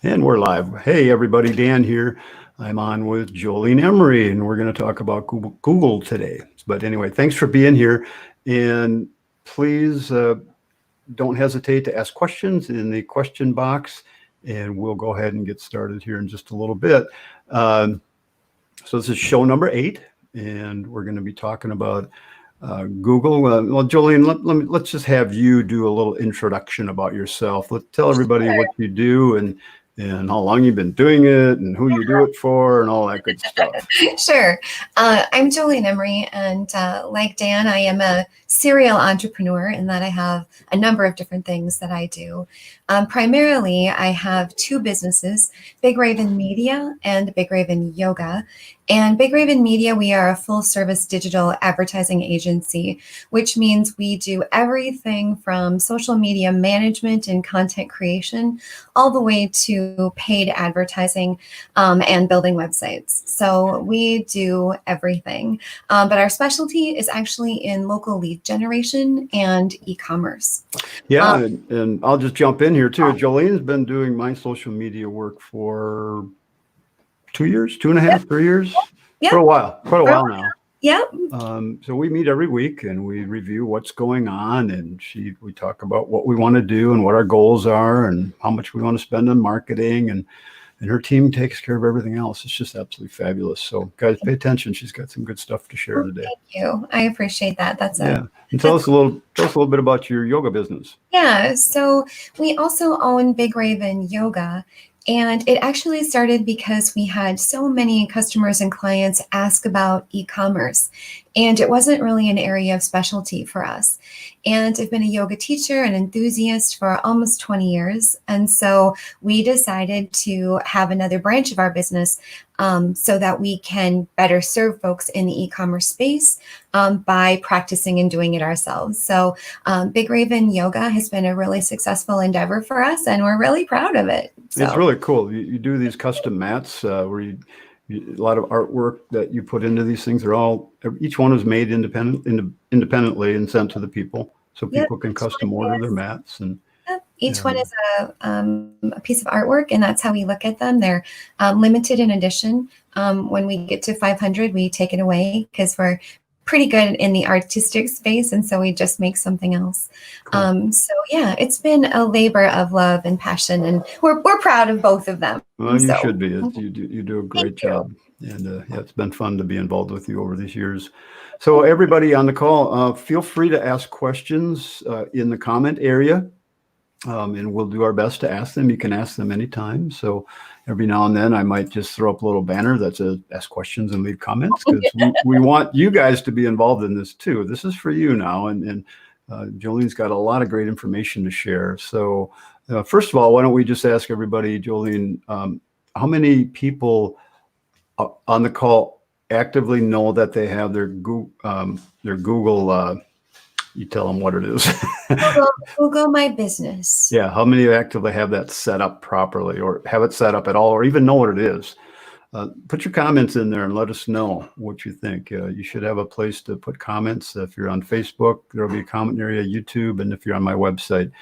And we're live. Hey, everybody, Dan here. I'm on with Joleen Emery, and we're going to talk about Google today. But anyway, thanks for being here. And please don't hesitate to ask questions in the question box, and we'll go ahead and get started here in just a little bit. So this is show number 8, and we're going to be talking about Google. Well, Joleen, let's just have you do a little introduction about yourself. Tell everybody what you do and how long you've been doing it and who you do it for and all that good stuff. Sure. I'm Joleen Emery, and like Dan, I am a serial entrepreneur in that I have a number of different things that I do. Primarily, I have 2 businesses, Big Raven Media and Big Raven Yoga. And Big Raven Media, we are a full-service digital advertising agency, which means we do everything from social media management and content creation all the way to paid advertising and building websites. So we do everything. But our specialty is actually in local lead generation and e-commerce. Yeah, and I'll just jump in here too. Jolene's been doing my social media work for 2 years, 2.5, 3 years, for a while, quite a while now. Yep. So we meet every week and we review what's going on, and we talk about what we want to do and what our goals are and how much we want to spend on marketing, and her team takes care of everything else. It's just absolutely fabulous. So guys, pay attention. She's got some good stuff to share today. Thank you. I appreciate that. And tell us a little bit about your yoga business. Yeah. So we also own Big Raven Yoga. And it actually started because we had so many customers and clients ask about e-commerce, and it wasn't really an area of specialty for us. And I've been a yoga teacher and enthusiast for almost 20 years. And so we decided to have another branch of our business so that we can better serve folks in the e-commerce space by practicing and doing it ourselves. So Big Raven Yoga has been a really successful endeavor for us, and we're really proud of it. So. It's really cool. You do these custom mats where a lot of artwork that you put into these things. Each one is made independently and sent to the people, so people can custom order their mats. And each one is a piece of artwork, and that's how we look at them. They're limited in edition. When we get to 500, we take it away because we're pretty good in the artistic space, and so we just make something else. Cool. So yeah, it's been a labor of love and passion, and we're proud of both of them. Well, you should be. You do a great job, and yeah, it's been fun to be involved with you over these years. So everybody on the call, feel free to ask questions in the comment area, and we'll do our best to ask them. You can ask them anytime. So every now and then I might just throw up a little banner that says ask questions and leave comments, because we want you guys to be involved in this too. This is for you now. And Jolene's got a lot of great information to share. So first of all, why don't we just ask everybody, Joleen, how many people on the call actively know that they have their Google you tell them what it is. Google My Business. Yeah. How many actively have that set up properly, or have it set up at all, or even know what it is? Put your comments in there and let us know what you think. You should have a place to put comments. If you're on Facebook, there'll be a comment area, YouTube. And if you're on my website,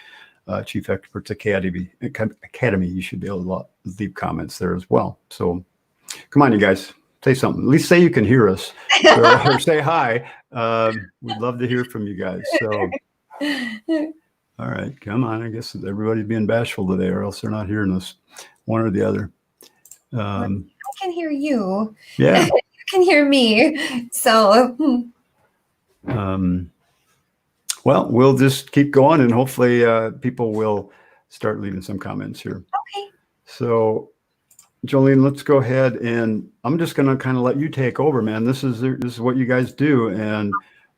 Chief Experts Academy, you should be able to leave comments there as well. So come on, you guys. Say something. At least say you can hear us, or say hi. We'd love to hear from you guys. So, all right, come on. I guess everybody's being bashful today, or else they're not hearing us, one or the other. I can hear you. Yeah. You can hear me. So. Well, we'll just keep going, and hopefully people will start leaving some comments here. Okay. So, Joleen, let's go ahead, and I'm just going to kind of let you take over, man. This is what you guys do, and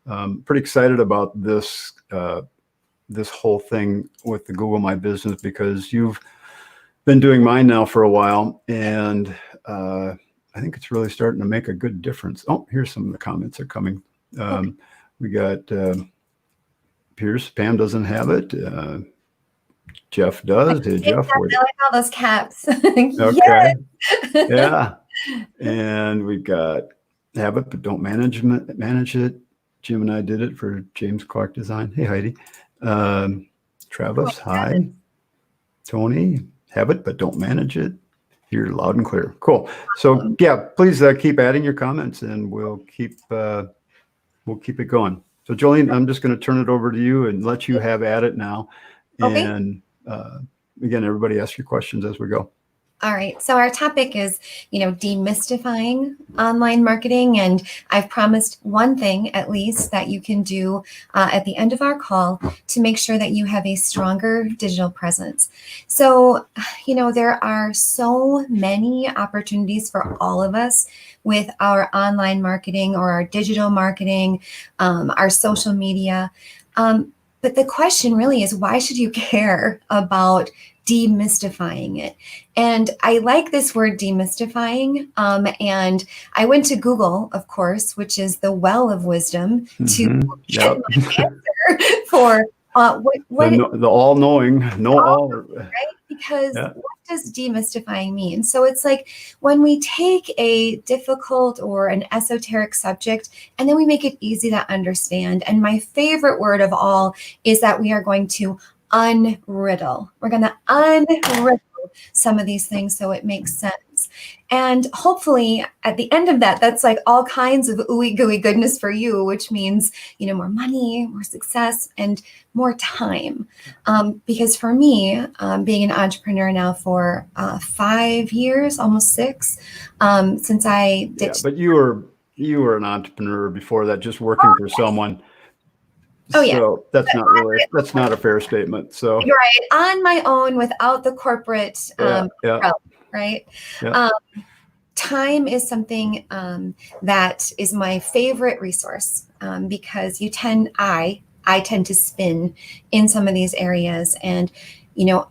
I'm pretty excited about this this whole thing with the Google My Business, because you've been doing mine now for a while, and I think it's really starting to make a good difference. Oh, here's some of the comments are coming. We got Pierce. Pam doesn't have it. Jeff does. Hey, Jeff. I like all those caps. Okay. Yes. Yeah. And we've got have it, but don't manage it. Jim and I did it for James Clark Design. Hey, Heidi. Travis, hi. Tony, have it, but don't manage it. Hear loud and clear. Cool. So yeah, please keep adding your comments, and we'll keep it going. So Jolene, I'm just going to turn it over to you and let you have at it now. Okay. And again, everybody ask your questions as we go. All right. So our topic is, demystifying online marketing. And I've promised one thing at least that you can do at the end of our call to make sure that you have a stronger digital presence. So, there are so many opportunities for all of us with our online marketing or our digital marketing, our social media. But the question really is, why should you care about demystifying it? And I like this word demystifying. And I went to Google, of course, which is the well of wisdom, to get my answer for what the all-knowing, right? Because what does demystifying mean? So it's like when we take a difficult or an esoteric subject and then we make it easy to understand. And my favorite word of all is that we are going to unriddle. We're going to unriddle some of these things so it makes sense. And hopefully at the end of that, that's like all kinds of ooey gooey goodness for you, which means, more money, more success, and more time. Because for me, being an entrepreneur now for 5 years, almost 6, since I ditched. Yeah, but you were an entrepreneur before that, just working for someone. Oh yeah. So that's not a fair statement. So you're right, on my own without the corporate right? Yeah. Time is something that is my favorite resource because I tend to spin in some of these areas. And,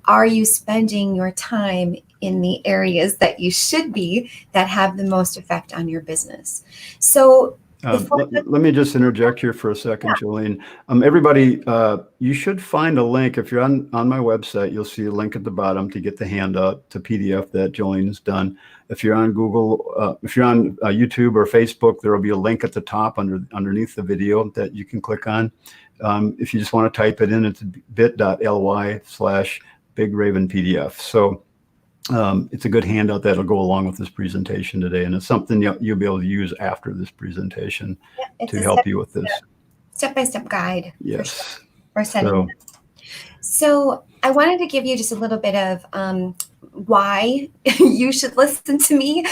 are you spending your time in the areas that you should be that have the most effect on your business? So let me just interject here for a second, Jolene. Everybody, you should find a link. If you're on my website, you'll see a link at the bottom to get the handout to PDF that Jolene's done. If you're on Google, if you're on YouTube or Facebook, there will be a link at the top underneath the video that you can click on. If you just want to type it in, it's bit.ly/BigRavenPDF. So it's a good handout that'll go along with this presentation today, and it's something you'll be able to use after this presentation to help you with this step-by-step guide. Yes. For setting. So I wanted to give you just a little bit of why you should listen to me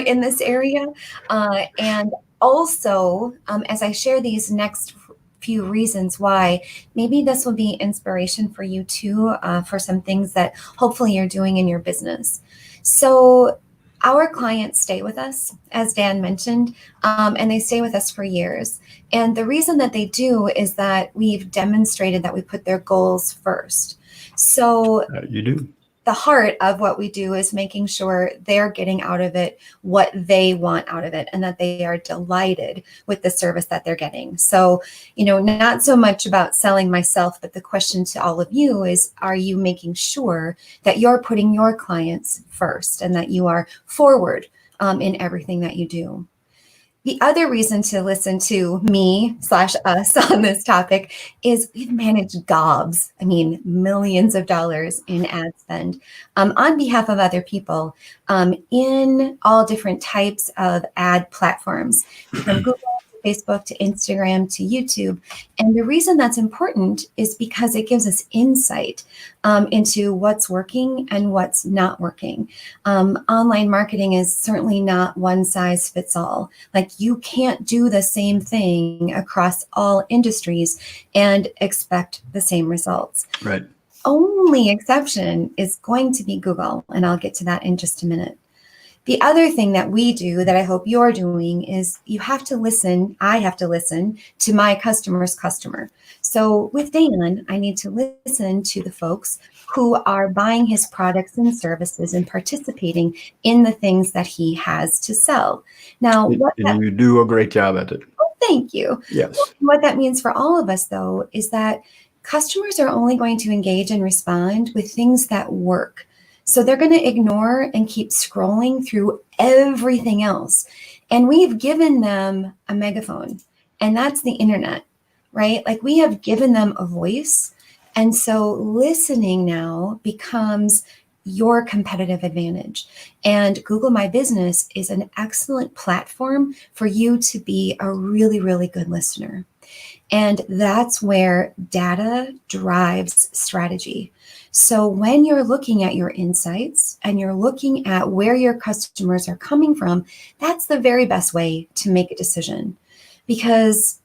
in this area, and also as I share these next few reasons why, maybe this will be inspiration for you too, for some things that hopefully you're doing in your business. So our clients stay with us, as Dan mentioned, and they stay with us for years. And the reason that they do is that we've demonstrated that we put their goals first. So you do. The heart of what we do is making sure they're getting out of it what they want out of it, and that they are delighted with the service that they're getting. So, not so much about selling myself, but the question to all of you is, are you making sure that you're putting your clients first and that you are forward in everything that you do? The other reason to listen to me/us on this topic is we've managed gobs, millions of dollars in ad spend on behalf of other people in all different types of ad platforms, from Google to Facebook to Instagram to YouTube. And the reason that's important is because it gives us insight into what's working and what's not working. Online marketing is certainly not one size fits all. Like, you can't do the same thing across all industries and expect the same results. Right. Only exception is going to be Google, and I'll get to that in just a minute. The other thing that we do that I hope you're doing is I have to listen to my customer's customer. So with Dan, I need to listen to the folks who are buying his products and services and participating in the things that he has to sell. Now, you do a great job at it. Oh, thank you. Yes. What that means for all of us, though, is that customers are only going to engage and respond with things that work. So they're going to ignore and keep scrolling through everything else. And we've given them a megaphone, and that's the internet, right? Like, we have given them a voice. And so listening now becomes your competitive advantage. And Google My Business is an excellent platform for you to be a really, really good listener. And that's where data drives strategy. So when you're looking at your insights and you're looking at where your customers are coming from, that's the very best way to make a decision. Because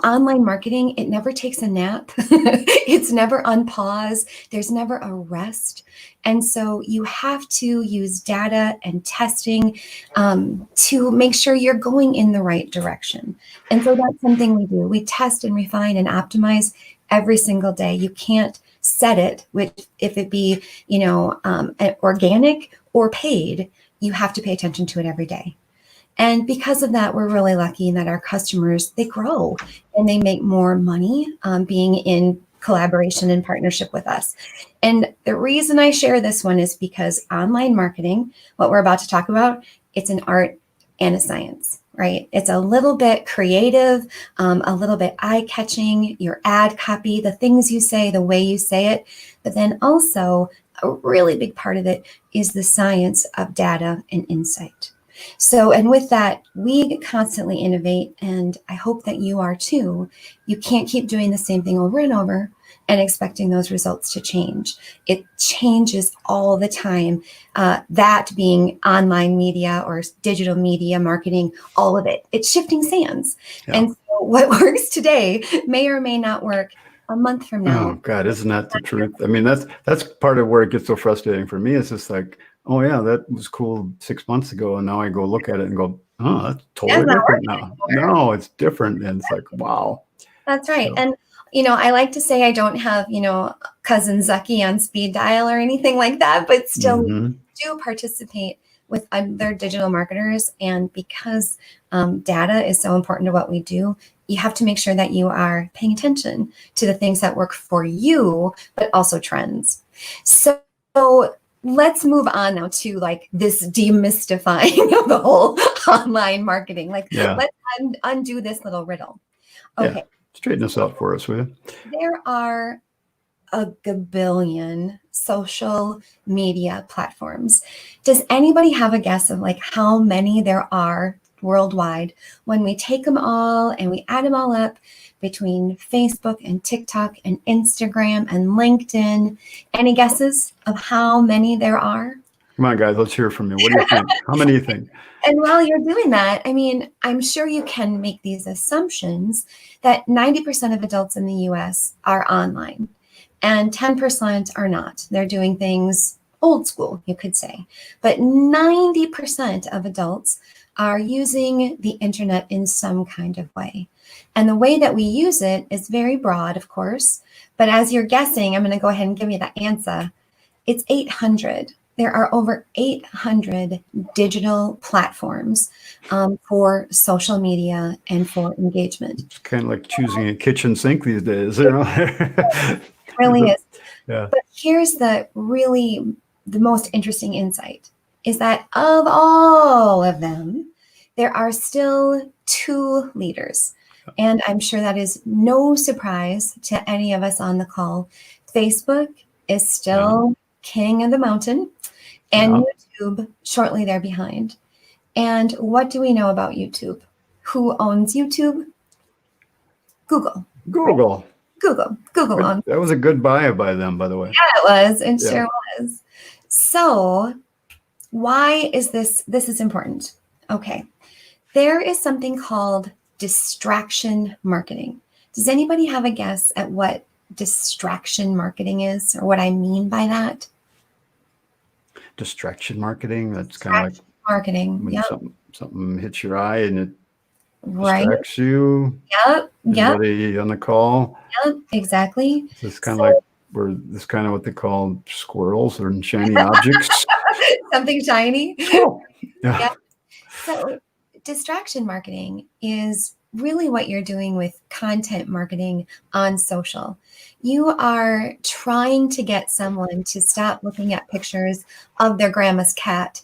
online marketing, it never takes a nap. It's never on pause. There's never a rest. And so you have to use data and testing to make sure you're going in the right direction. And so that's something we do. We test and refine and optimize every single day. You can't set it, which if it be, organic or paid, you have to pay attention to it every day. And because of that, we're really lucky that our customers, they grow and they make more money being in collaboration and partnership with us. And the reason I share this one is because online marketing, what we're about to talk about, it's an art and a science, right? It's a little bit creative, a little bit eye-catching, your ad copy, the things you say, the way you say it, but then also a really big part of it is the science of data and insight. So, and with that, we constantly innovate, and I hope that you are too. You can't keep doing the same thing over and over and expecting those results to change. It changes all the time. That being online media or digital media marketing, all of it. It's shifting sands. Yeah. And so what works today may or may not work a month from now. Oh God, isn't that the truth? I mean, that's part of where it gets so frustrating for me. It's just like, oh yeah, that was cool 6 months ago, and now I go look at it and go, oh, that's totally different now. No, it's different, and it's like, wow. That's right. So. And I like to say I don't have cousin Zucky on speed dial or anything like that, but still we do participate with other digital marketers, and because data is so important to what we do, you have to make sure that you are paying attention to the things that work for you, but also trends. So let's move on now to like this demystifying of the whole online marketing. Let's undo this little riddle. Okay. Yeah. Straighten this out for us, will you? There are a gabillion social media platforms. Does anybody have a guess of like how many there are worldwide when we take them all and we add them all up between Facebook and TikTok and Instagram and LinkedIn? Any guesses of how many there are? Come on, guys, let's hear from you. What do you think? How many do you think? And while you're doing that, I mean, I'm sure you can make these assumptions that 90% of adults in the US are online and 10% are not. They're doing things old school, you could say. But 90% of adults are using the internet in some kind of way. And the way that we use it is very broad, of course. But as you're guessing, I'm going to go ahead and give you that answer. It's 800. There are over 800 digital platforms for social media and for engagement. It's kind of like choosing a kitchen sink these days. It really is. Yeah. But here's the most interesting insight is that of all of them, there are still two leaders. And I'm sure that is no surprise to any of us on the call. Facebook is still king of the mountain, and YouTube shortly there behind. And what do we know about YouTube? Who owns YouTube? Google. Google. Right? Google owns. That was a good buy by them, by the way. Yeah, it was. It sure was. So why is this is important? Okay. There is something called distraction marketing. Does anybody have a guess at what distraction marketing is or what I mean by that? Distraction marketing? That's kind of like marketing. When something hits your eye and it distracts you. Yep. Everybody on the call. Yep, exactly. It's kind of like this kind of what they call squirrels or shiny objects. Something shiny. Oh, yeah. So distraction marketing is really what you're doing with content marketing on social. You are trying to get someone to stop looking at pictures of their grandma's cat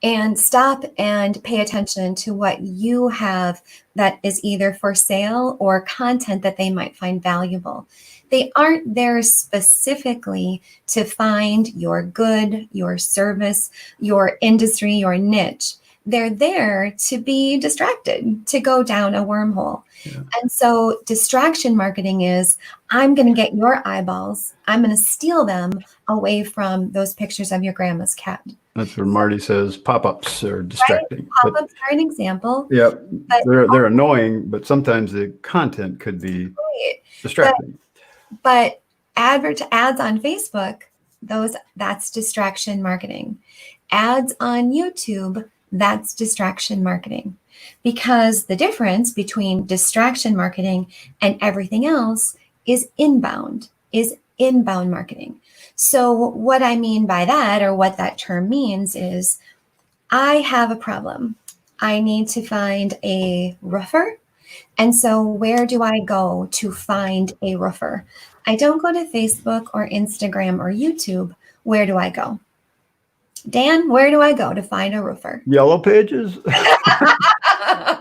and stop and pay attention to what you have that is either for sale or content that they might find valuable. They aren't there specifically to find your good, your service, your industry, your niche. They're there to be distracted, to go down a wormhole. Yeah. And so distraction marketing is, I'm going to get your eyeballs, I'm going to steal them away from those pictures of your grandma's cat. That's where Marty says pop-ups are distracting. Right? Pop-ups are an example. Yeah, but they're annoying, but sometimes the content could be distracting. But ads on Facebook, that's distraction marketing. Ads on YouTube, that's distraction marketing. Because the difference between distraction marketing and everything else is inbound marketing. So what I mean by that, or what that term means, is I have a problem. I need to find a roofer. And so where do I go to find a roofer? I don't go to Facebook or Instagram or YouTube. Where do I go? Dan, where do I go to find a roofer? Yellow Pages? I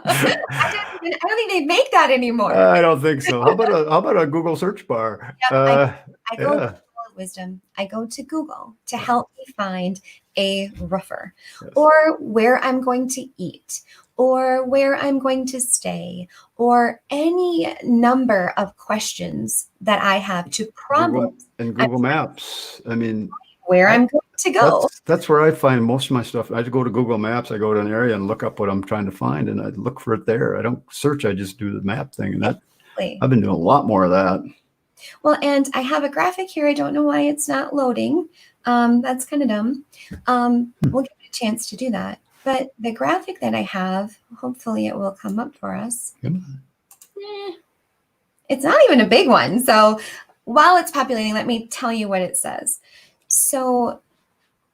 don't think they make that anymore. I don't think so. How about a Google search bar? I go to Wisdom. I go to Google to help me find a roofer, Yes. or where I'm going to eat, or where I'm going to stay, or any number of questions that I have to problems. Google Maps. I mean, where I'm going to go. That's where I find most of my stuff. I go to Google Maps. I go to an area and look up what I'm trying to find, and I look for it there. I don't search. I just do the map thing, and I've been doing a lot more of that. Well, and I have a graphic here. I don't know why it's not loading. That's kind of dumb. We'll give it a chance to do that. But the graphic that I have, hopefully it will come up for us. Come on. It's not even a big one. So while it's populating, let me tell you what it says. So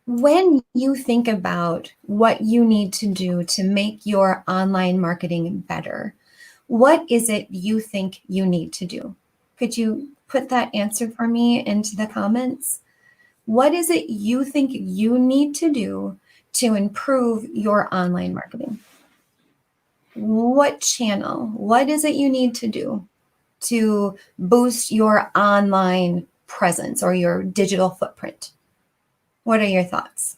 when you think about what you need to do to make your online marketing better, what is it you think you need to do? Could you put that answer for me into the comments? What is it you think you need to do to improve your online marketing? What channel? What is it you need to do to boost your online presence or your digital footprint? What are your thoughts?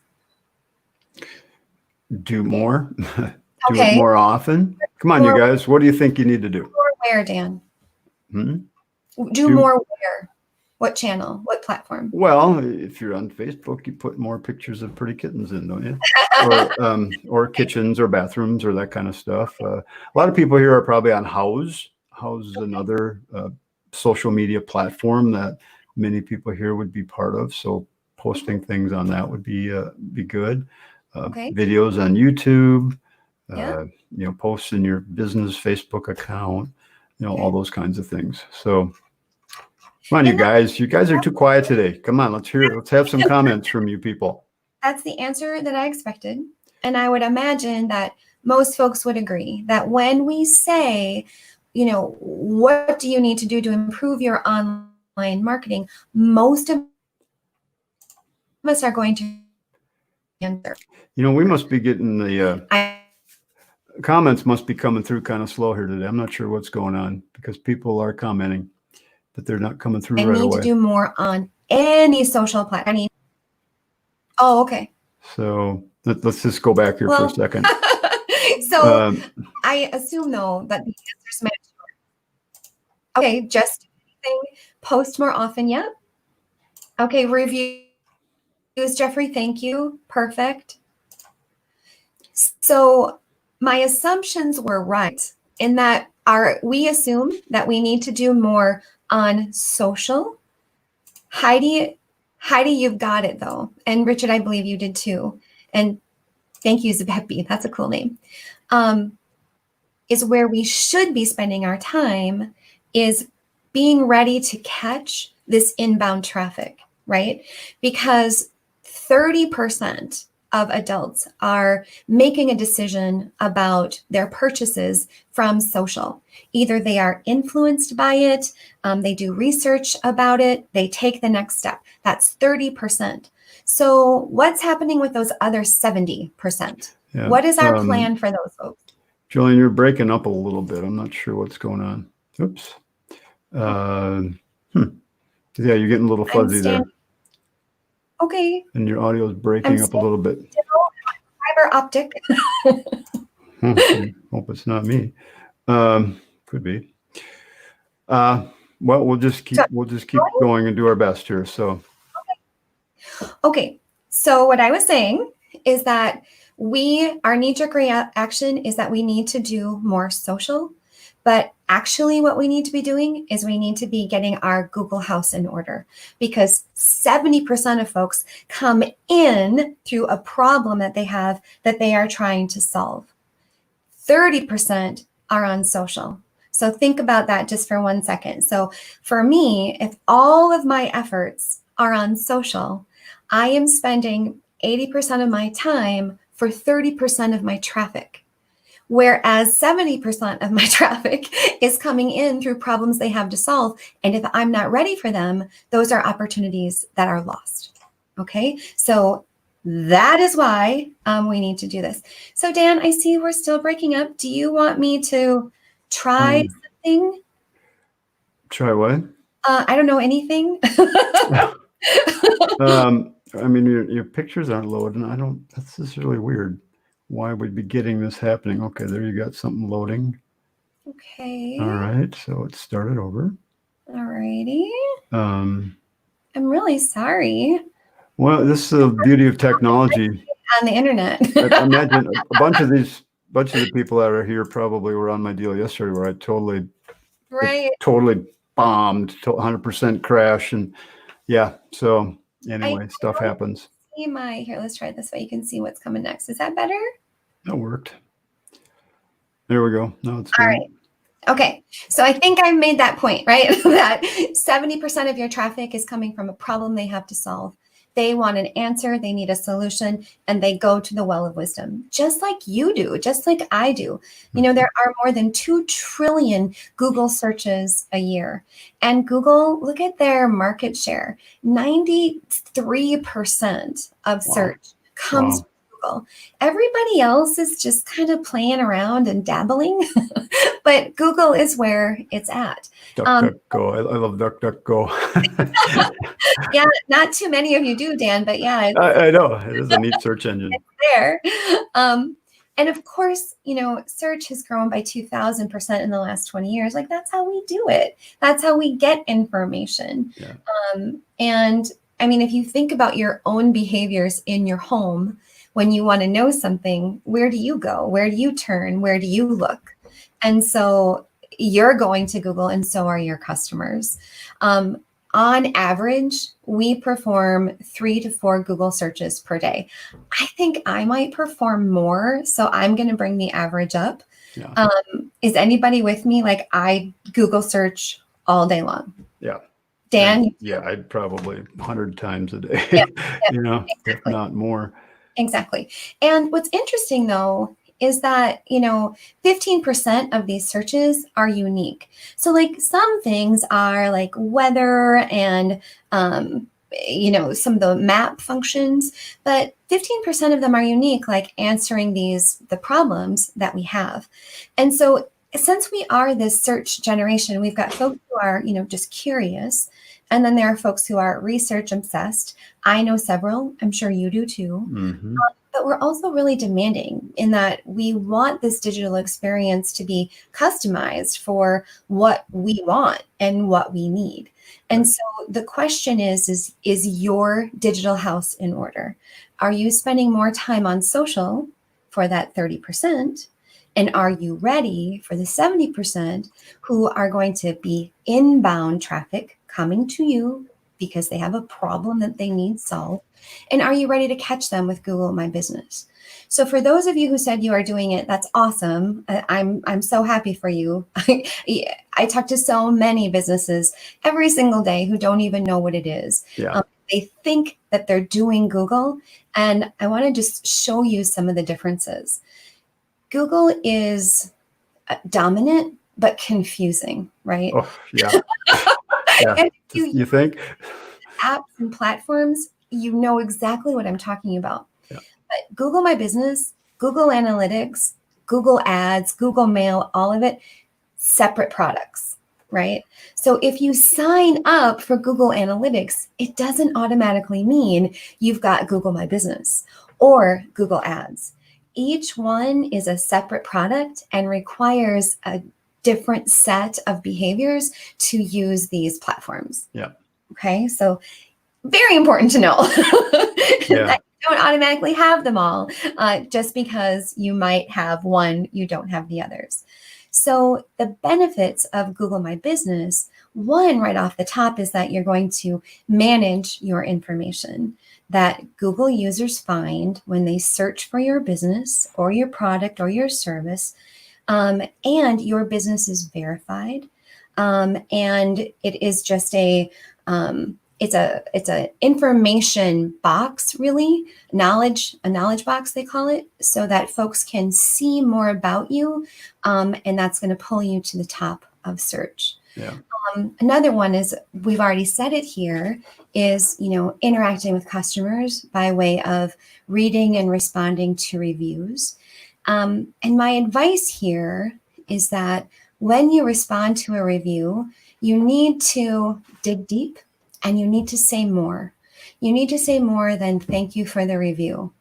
Do more. Do Okay. it more often. Come on, you guys. What do you think you need to do? More where, Dan? Do more where? What channel? What platform? Well, if you're on Facebook, you put more pictures of pretty kittens in, don't you? Or kitchens or bathrooms or that kind of stuff. A lot of people here are probably on House. House is another social media platform that many people here would be part of. So posting things on that would be good. Videos on YouTube. Posts in your business Facebook account. All those kinds of things. So. Come on, you guys. You guys are too quiet today. Come on, let's hear it. Let's have some comments from you people. That's the answer that I expected. And I would imagine that most folks would agree that when we say, what do you need to do to improve your online marketing, most of us are going to answer. We must be getting the comments must be coming through kind of slow here today. I'm not sure what's going on because people are commenting. But they're not coming through right away. I need to do more on any social platform. Oh, okay. So let's just go back here for a second. So I assume, though, that the answers match. Okay, just post more often. Yep. Okay, reviews, Jeffrey. Thank you. Perfect. So my assumptions were right in that we assume that we need to do more on social. Heidi, you've got it though. And Richard, I believe you did too. And thank you, Zabepi. That's a cool name. Is where we should be spending our time is being ready to catch this inbound traffic, right? Because 30% of adults are making a decision about their purchases from social. Either they are influenced by it, they do research about it, they take the next step. That's 30%. So what's happening with those other 70%? Yeah. What is our plan for those folks? Joleen, you're breaking up a little bit. I'm not sure what's going on. Oops. Yeah, you're getting a little fuzzy there. Okay. And your audio is breaking up a little bit. Fiber optic. Hope it's not me. Could be. Well, we'll just keep going and do our best here. So. Okay. So what I was saying is that our knee-jerk reaction is that we need to do more social, but actually what we need to be doing is we need to be getting our Google house in order, because 70% of folks come in through a problem that they have that they are trying to solve. 30% are on social. So think about that just for 1 second. So for me, if all of my efforts are on social, I am spending 80% of my time for 30% of my traffic, whereas 70% of my traffic is coming in through problems they have to solve. And if I'm not ready for them, those are opportunities that are lost. Okay, so that is why we need to do this. So Dan, I see we're still breaking up. Do you want me to try something? Try what? I don't know, anything. I mean, your pictures aren't loading. This is really weird. Why would be getting this happening? Okay, there you got something loading. Okay. All right, so it started over. All righty. I'm really sorry. Well, this is the beauty of technology. On the internet. I imagine a bunch of the people that are here probably were on my deal yesterday where I totally bombed to 100% crash. And yeah, so anyway, stuff happens. Here, let's try it this way. You can see what's coming next. Is that better? That worked. There we go. Now it's all right. Okay, so I think I made that point, right? That 70% of your traffic is coming from a problem they have to solve. They want an answer, they need a solution, and they go to the well of wisdom, just like you do, just like I do. You know, there are more than 2 trillion Google searches a year. And Google, look at their market share. 93% of search comes from Google. Everybody else is just kind of playing around and dabbling, but Google is where it's at. DuckDuckGo. I love DuckDuckGo. Yeah, not too many of you do, Dan, but yeah. I know. It is a neat search engine. It's there. And of course, you know, search has grown by 2,000% in the last 20 years. Like, that's how we do it. That's how we get information. Yeah. And I mean, if you think about your own behaviors in your home, when you want to know something, where do you go? Where do you turn? Where do you look? And so you're going to Google, and so are your customers. On average, we perform 3 to 4 Google searches per day. I think I might perform more, so I'm going to bring the average up. Yeah. Is anybody with me? Like, I Google search all day long. Yeah. Dan? Yeah, I'd probably 100 times a day, yeah, you know, exactly. If not more. Exactly. And what's interesting, though, is that, you know, 15% of these searches are unique. So like some things are like weather and, you know, some of the map functions, but 15% of them are unique, like answering the problems that we have. And so since we are this search generation, we've got folks who are, you know, just curious. And then there are folks who are research obsessed. I know several, I'm sure you do too. Mm-hmm. But we're also really demanding in that we want this digital experience to be customized for what we want and what we need. And so the question is your digital house in order? Are you spending more time on social for that 30%? And are you ready for the 70% who are going to be inbound traffic coming to you because they have a problem that they need solved? And are you ready to catch them with Google My Business? So for those of you who said you are doing it, that's awesome. I'm so happy for you. I talk to so many businesses every single day who don't even know what it is. Yeah. They think that they're doing Google. And I want to just show you some of the differences. Google is dominant, but confusing, right? Oh, yeah. Yeah. You think? Apps and platforms, you know exactly what I'm talking about. Yeah. But Google My Business, Google Analytics, Google Ads, Google Mail, all of it, separate products, right? So if you sign up for Google Analytics, it doesn't automatically mean you've got Google My Business or Google Ads. Each one is a separate product and requires a different set of behaviors to use these platforms. Yeah. Okay, so very important to know Yeah. that you don't automatically have them all. Just because you might have one, you don't have the others. So the benefits of Google My Business, one right off the top, is that you're going to manage your information that Google users find when they search for your business or your product or your service, and your business is verified. And it is just it's a information box, really, a knowledge box, they call it, so that folks can see more about you, and that's going to pull you to the top of search. Yeah. Another one is, we've already said it here, is interacting with customers by way of reading and responding to reviews. And my advice here is that when you respond to a review, you need to dig deep and you need to say more. You need to say more than "thank you for the review."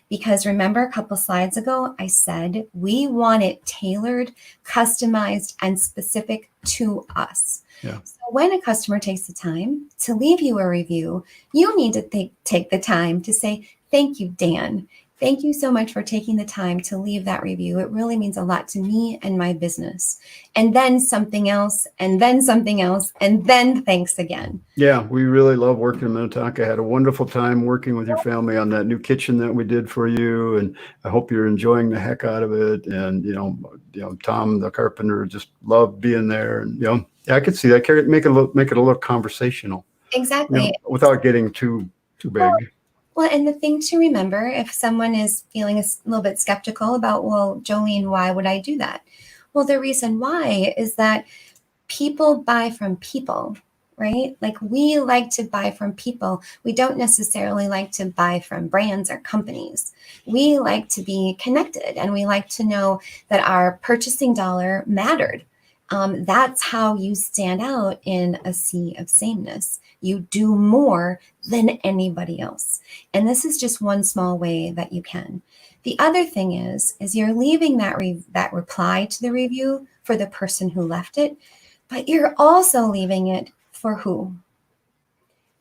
Because remember, a couple slides ago, I said we want it tailored, customized, and specific to us. Yeah. So when a customer takes the time to leave you a review, you need to take the time to say, "Thank you, Dan. Thank you so much for taking the time to leave that review. It really means a lot to me and my business." And then something else, and then something else, and then thanks again. Yeah, we really love working in Minnetonka. I had a wonderful time working with your family on that new kitchen that we did for you, and I hope you're enjoying the heck out of it. And Tom, the carpenter, just loved being there. And yeah, I could see that. Make it a little conversational. Exactly. Without getting too big. Well, and the thing to remember, if someone is feeling a little bit skeptical about, well, Joleen, why would I do that? Well, the reason why is that people buy from people, right? Like, we like to buy from people. We don't necessarily like to buy from brands or companies. We like to be connected, and we like to know that our purchasing dollar mattered. That's how you stand out in a sea of sameness. You do more than anybody else. And this is just one small way that you can. The other thing is you're leaving that reply to the review for the person who left it, but you're also leaving it for who?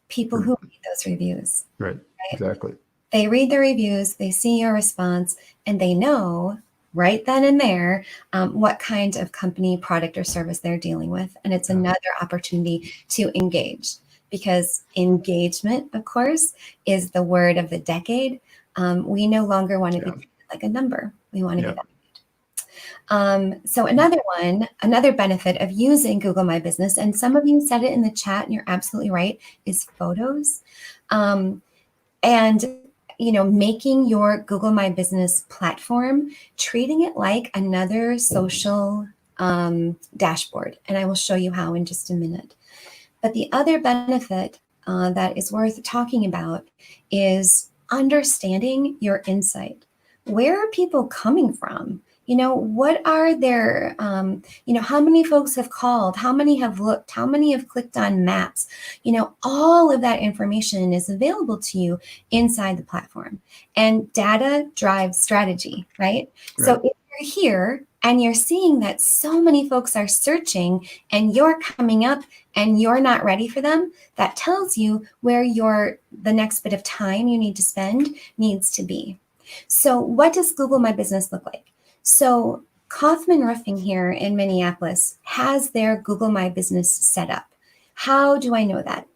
People who read those reviews. Right. Exactly. They read the reviews, they see your response, and they know right then and there what kind of company, product, or service they're dealing with. And it's another opportunity to engage, because engagement, of course, is the word of the decade. We no longer want to be treated like a number. We want to be valued. So another benefit of using Google My Business, and some of you said it in the chat, and you're absolutely right, is photos. And making your Google My Business platform, treating it like another social dashboard. And I will show you how in just a minute. But the other benefit that is worth talking about is understanding your insight. Where are people coming from? What are their, how many folks have called? How many have looked? How many have clicked on maps? All of that information is available to you inside the platform. And data drives strategy, right? So if you're here and you're seeing that so many folks are searching and you're coming up and you're not ready for them, that tells you where the next bit of time you need to spend needs to be. So what does Google My Business look like? So Kaufman Roofing here in Minneapolis has their Google My Business set up. How do I know that?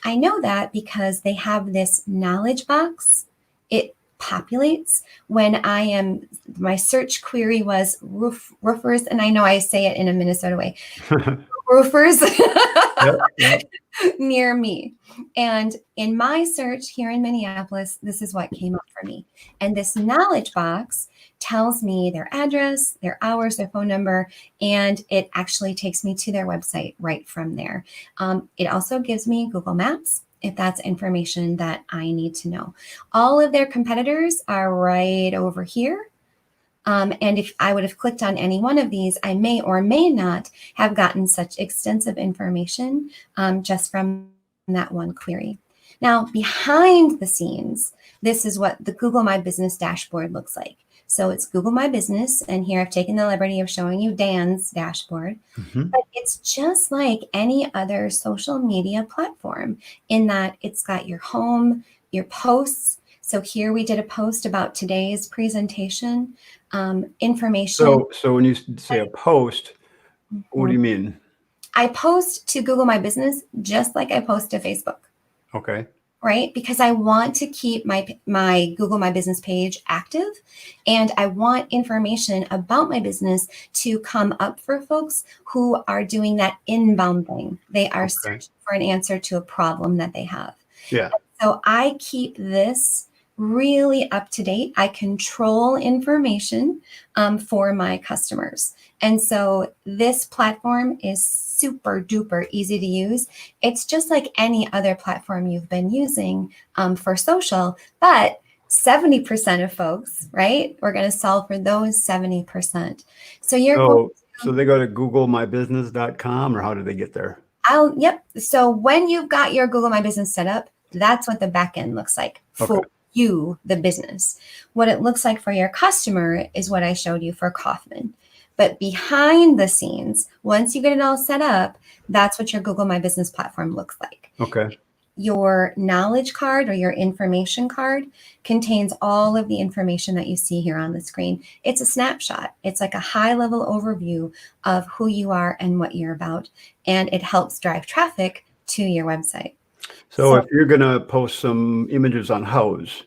I know that because they have this knowledge box. It populates when my search query was roofers, and I know I say it in a Minnesota way, roofers near me. And in my search here in Minneapolis, this is what came up for me. And this knowledge box tells me their address, their hours, their phone number, and it actually takes me to their website right from there. It also gives me Google Maps. if that's information that I need to know. All of their competitors are right over here. And if I would have clicked on any one of these, I may or may not have gotten such extensive information just from that one query. Now, behind the scenes, this is what the Google My Business dashboard looks like. So it's Google My Business, and here I've taken the liberty of showing you Dan's dashboard. But it's just like any other social media platform in that it's got your home, your posts. So here we did a post about today's presentation, information. So when you say a post, what do you mean? I post to Google My Business just like I post to Facebook. Okay. Right? Because I want to keep my Google My Business page active, and I want information about my business to come up for folks who are doing that inbound thing. They are searching for an answer to a problem that they have. Yeah. So I keep this really up to date. I control information for my customers. And so this platform is super duper easy to use. It's just like any other platform you've been using for social, but 70% of folks, right? We're going to solve for those 70%. So so they go to googlemybusiness.com, or how do they get there? Yep. So when you've got your Google My Business set up, that's what the back end looks like for you, the business. What it looks like for your customer is what I showed you for Kaufman. But behind the scenes, once you get it all set up, that's what your Google My Business platform looks like. Okay. Your knowledge card or your information card contains all of the information that you see here on the screen. It's a snapshot. It's like a high-level overview of who you are and what you're about, and it helps drive traffic to your website. So if you're going to post some images on House,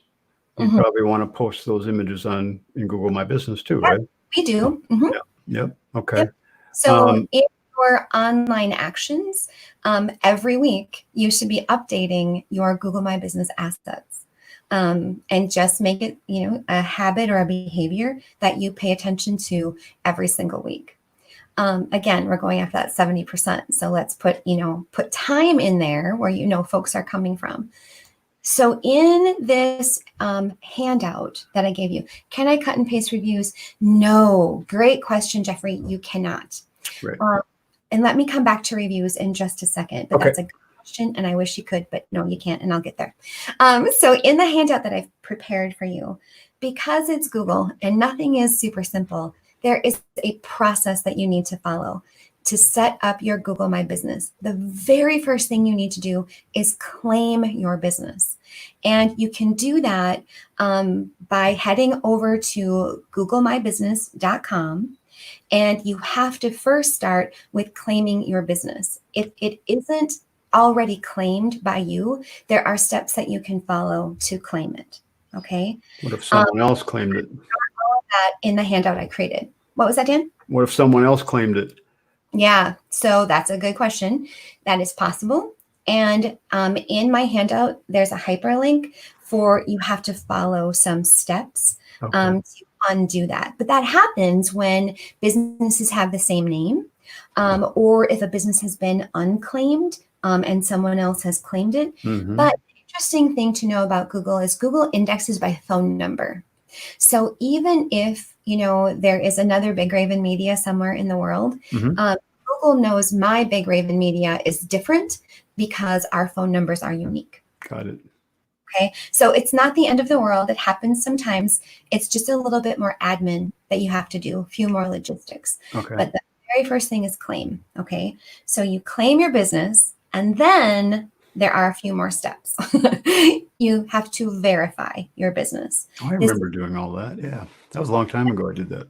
you probably want to post those images in Google My Business too, right? We do. Yep. Okay. Yep. So in your online actions, every week you should be updating your Google My Business assets, and just make it, a habit or a behavior that you pay attention to every single week. Again, we're going after that 70%. So let's put time in there where folks are coming from. So in this handout that I gave you, can I cut and paste reviews? No. Great question, Jeffrey. You cannot. Right. And let me come back to reviews in just a second. But that's a good question, and I wish you could, but no, you can't, and I'll get there. So in the handout that I've prepared for you, because it's Google and nothing is super simple, there is a process that you need to follow to set up your Google My Business. The very first thing you need to do is claim your business. And you can do that by heading over to googlemybusiness.com. And you have to first start with claiming your business. If it isn't already claimed by you, there are steps that you can follow to claim it. Okay. What if someone else claimed it? All of that in the handout I created. What was that, Dan? What if someone else claimed it? Yeah, so that's a good question. That is possible. And in my handout, there's a hyperlink for you have to follow some steps to undo that. But that happens when businesses have the same name, or if a business has been unclaimed and someone else has claimed it. But the interesting thing to know about Google is Google indexes by phone number. So even if there is another Big Raven Media somewhere in the world, Google knows my Big Raven Media is different because our phone numbers are unique. Got it. Okay, so it's not the end of the world. It happens sometimes. It's just a little bit more admin that you have to do, a few more logistics. Okay. But the very first thing is claim. Okay, so you claim your business, and then there are a few more steps. You have to verify your business. Oh, I remember doing all that. Yeah, that was a long time ago I did that.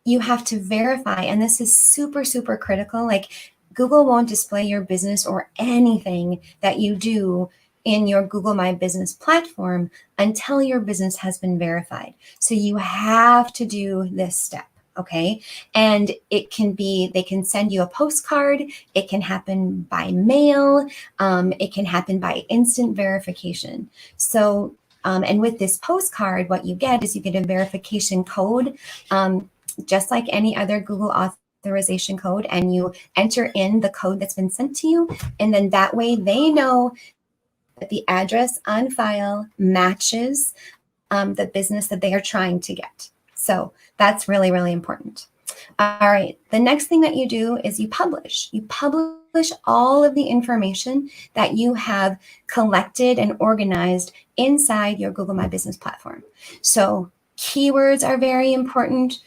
You have to verify, and this is super, super critical. Like Google won't display your business or anything that you do in your Google My Business platform until your business has been verified. So you have to do this step. Okay. And they can send you a postcard. It can happen by mail. It can happen by instant verification. So, and with this postcard, what you get is you get a verification code, just like any other Google authorization code, and you enter in the code that's been sent to you. And then that way they know the address on file matches the business that they are trying to get. So that's really, really important. All right. The next thing that you do is you publish. You publish all of the information that you have collected and organized inside your Google My Business platform. So keywords are very important,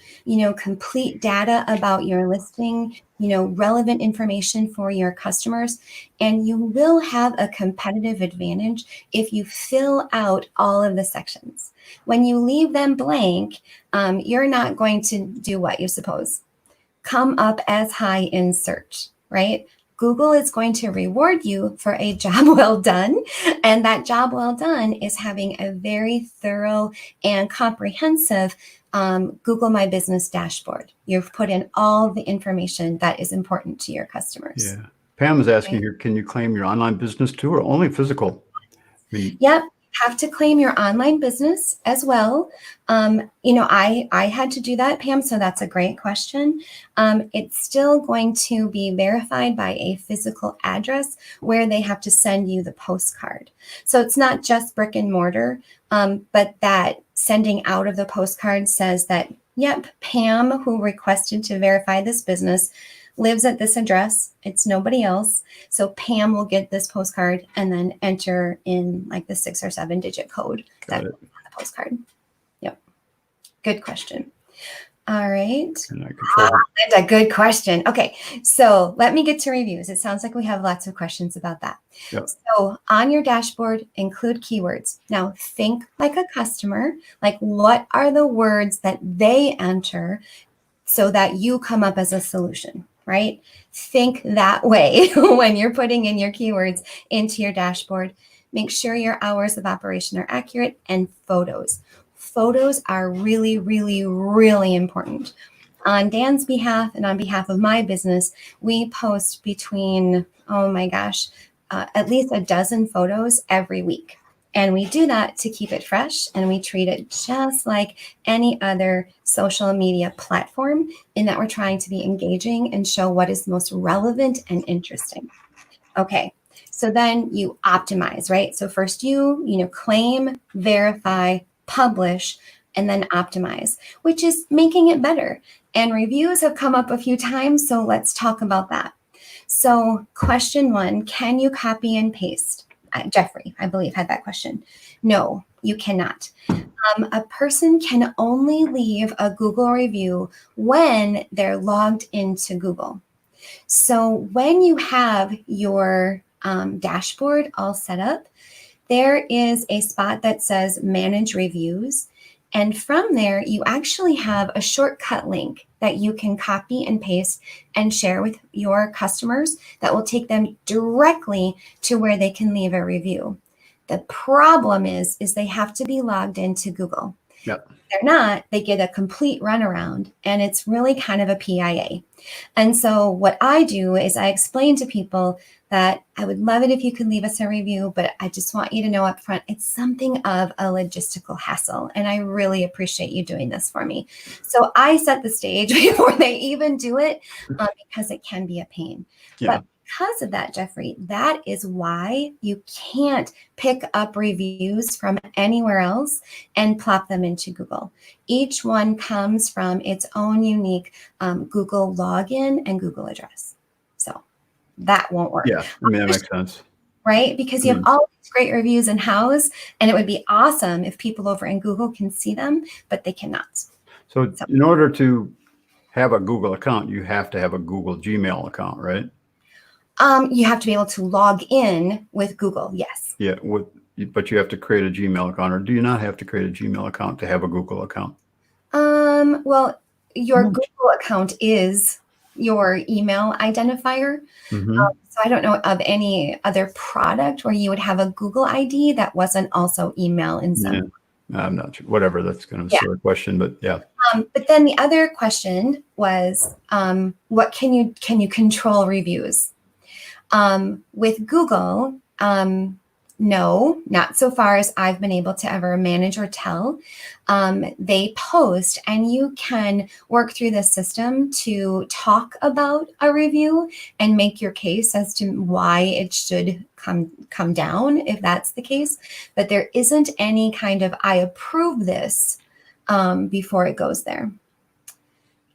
complete data about your listing, relevant information for your customers, and you will have a competitive advantage if you fill out all of the sections. When you leave them blank, you're not going to do what you suppose. Come up as high in search, right? Google is going to reward you for a job well done. And that job well done is having a very thorough and comprehensive Google My Business dashboard. You've put in all the information that is important to your customers. Yeah. Pam is asking here, can you claim your online business too, or only physical? Yep. Have to claim your online business as well. I had to do that, Pam, so that's a great question. It's still going to be verified by a physical address where they have to send you the postcard. So it's not just brick and mortar, but that sending out of the postcard says that, yep, Pam, who requested to verify this business, lives at this address. It's nobody else. So Pam will get this postcard and then enter in like the 6 or 7 digit code that's on the postcard. Yep. Good question. All right. Linda, good question. Okay. So let me get to reviews. It sounds like we have lots of questions about that. Yep. So on your dashboard, include keywords. Now think like a customer, like what are the words that they enter so that you come up as a solution, right? Think that way when you're putting in your keywords into your dashboard. Make sure your hours of operation are accurate, and photos. Photos are really, really, really important. On Dan's behalf and on behalf of my business, we post between, at least a dozen photos every week. And we do that to keep it fresh, and we treat it just like any other social media platform in that we're trying to be engaging and show what is most relevant and interesting. Okay, so then you optimize, right? So first you claim, verify, publish, and then optimize, which is making it better. And reviews have come up a few times, so let's talk about that. So question 1, can you copy and paste? Jeffrey, I believe, had that question. No, you cannot. A person can only leave a Google review when they're logged into Google. So when you have your dashboard all set up, there is a spot that says Manage Reviews. And from there, you actually have a shortcut link that you can copy and paste and share with your customers that will take them directly to where they can leave a review. The problem is they have to be logged into Google. Yep. If they're not, they get a complete runaround, and it's really kind of a PIA. And so what I do is I explain to people that I would love it if you could leave us a review, but I just want you to know up front, it's something of a logistical hassle. And I really appreciate you doing this for me. So I set the stage before they even do it because it can be a pain. Yeah. But because of that, Jeffrey, that is why you can't pick up reviews from anywhere else and plop them into Google. Each one comes from its own unique Google login and Google address. So that won't work. Yeah, I mean, that makes sense. Right? Because you have all these great reviews in-house, and it would be awesome if people over in Google can see them, but they cannot. So in order to have a Google account, you have to have a Google Gmail account, right? You have to be able to log in with Google, yes. Yeah, but you have to create a Gmail account, or do you not have to create a Gmail account to have a Google account? Well, your Google account is your email identifier. So I don't know of any other product where you would have a Google ID that wasn't also email in some. Yeah, I'm not sure. Whatever, that's kind of a silly question, but yeah. But then the other question was, what can you control reviews? With Google, No, not so far as I've been able to ever manage or tell. They post, and you can work through the system to talk about a review and make your case as to why it should come down, if that's the case. But there isn't any kind of I approve this before it goes there.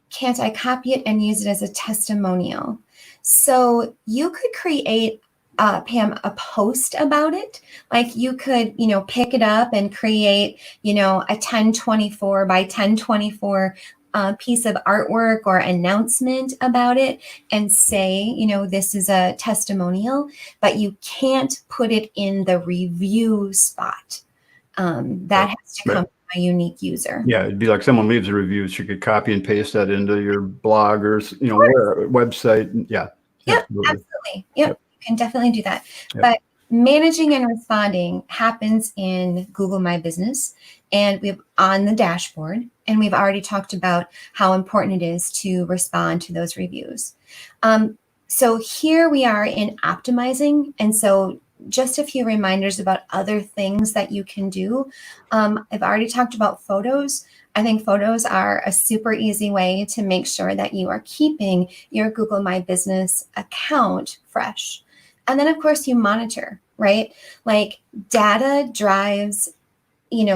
Can't I copy it and use it as a testimonial? So you could create, Pam, a post about it. Like you could, pick it up and create, a 1024 by 1024 piece of artwork or announcement about it and say, this is a testimonial, but you can't put it in the review spot. That has to come from a unique user. Yeah, it'd be like someone leaves a review, so you could copy and paste that into your blog or website. Yeah. Yep, absolutely. Yep, you can definitely do that. Yep. But managing and responding happens in Google My Business, and we've on the dashboard, and we've already talked about how important it is to respond to those reviews. So here we are in optimizing, and so just a few reminders about other things that you can do. I've already talked about photos. I think photos are a super easy way to make sure that you are keeping your Google My Business account fresh. And then, of course, you monitor, right? Like data drives,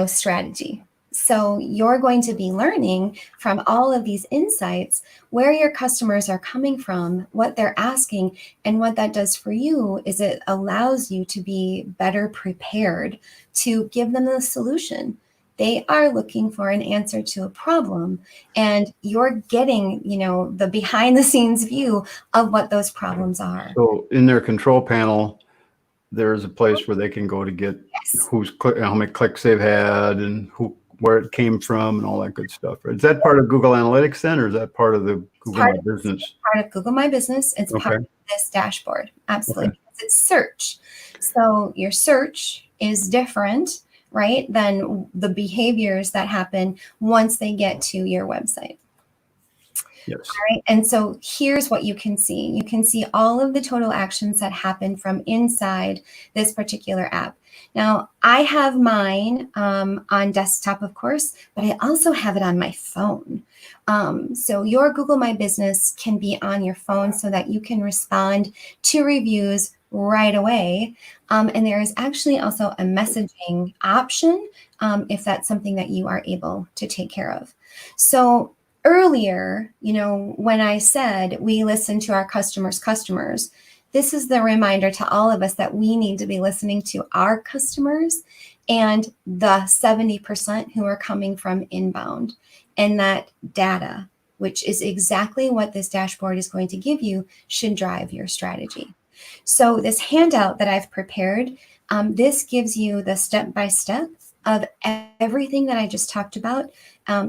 strategy. So you're going to be learning from all of these insights where your customers are coming from, what they're asking, and what that does for you is it allows you to be better prepared to give them the solution. They are looking for an answer to a problem, and you're getting, the behind the scenes view of what those problems are. So in their control panel, there's a place where they can go to get how many clicks they've had and where it came from and all that good stuff. Right? Is that part of Google Analytics then, or is that part of the Google My Business? It's part of Google My Business. It's part of this dashboard. Absolutely. Okay. It's search. So your search is different, right, than the behaviors that happen once they get to your website. Yes. All right. And so here's what you can see. You can see all of the total actions that happen from inside this particular app. Now, I have mine on desktop, of course, but I also have it on my phone. So your Google My Business can be on your phone so that you can respond to reviews right away. And there is actually also a messaging option if that's something that you are able to take care of. So earlier, when I said we listen to our customers, this is the reminder to all of us that we need to be listening to our customers and the 70% who are coming from inbound. And that data, which is exactly what this dashboard is going to give you, should drive your strategy. So this handout that I've prepared, this gives you the step-by-step of everything that I just talked about.